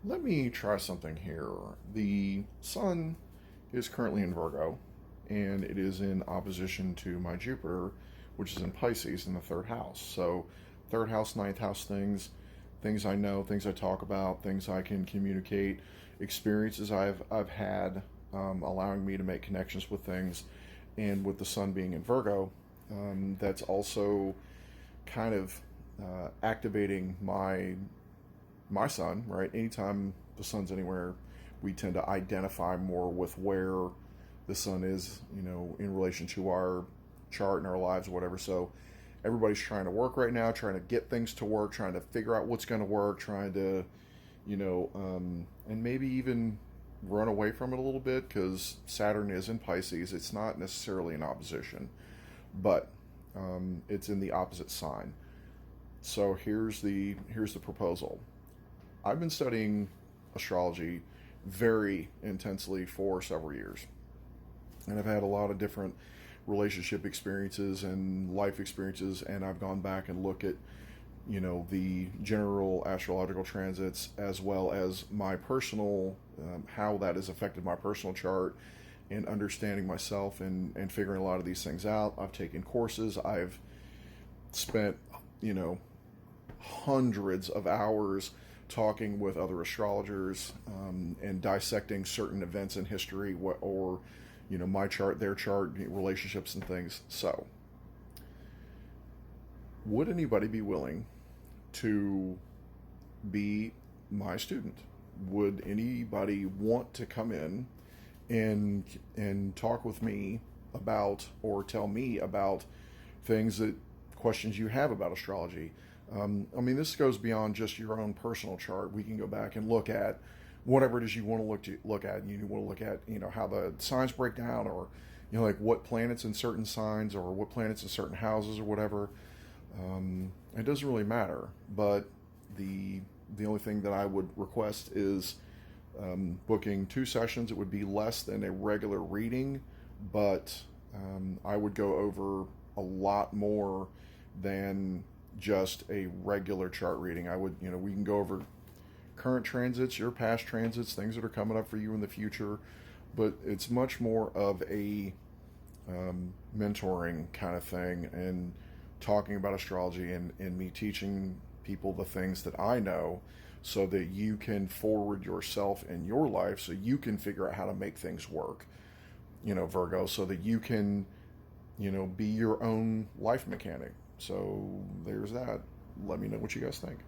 Let me try something here. The sun is currently in Virgo, and it is in opposition to my Jupiter, which is in Pisces in the third house. So, third house, ninth house things, things I know, things I talk about, things I can communicate, experiences I've had, allowing me to make connections with things, and with the sun being in Virgo, that's also kind of activating my sun, right? Anytime the sun's anywhere, we tend to identify more with where the sun is, in relation to our chart and our lives or whatever. So everybody's trying to work right now, trying to get things to work, trying to figure out what's going to work, trying to, and maybe even run away from it a little bit because Saturn is in Pisces. It's not necessarily in opposition, but it's in the opposite sign. So here's the proposal. I've been studying astrology very intensely for several years. And I've had a lot of different relationship experiences and life experiences, and I've gone back and looked at, the general astrological transits as well as my personal, how that has affected my personal chart and understanding myself and figuring a lot of these things out. I've taken courses. I've spent, you know, hundreds of hours talking with other astrologers and dissecting certain events in history or my chart, their chart, relationships and things. So would anybody be willing to be my student? Would anybody want to come in and talk with me about or tell me about things that questions you have about astrology? I mean, this goes beyond just your own personal chart. We can go back and look at whatever it is you want to look at. You want to look at how the signs break down, or like what planets in certain signs, or what planets in certain houses, or whatever. It doesn't really matter. But the only thing that I would request is booking 2 sessions. It would be less than a regular reading, but I would go over a lot more than just a regular chart reading. I would, we can go over current transits, your past transits, things that are coming up for you in the future, but it's much more of a mentoring kind of thing and talking about astrology and me teaching people the things that I know so that you can forward yourself in your life so you can figure out how to make things work, Virgo, so that you can, be your own life mechanic. So there's that. Let me know what you guys think.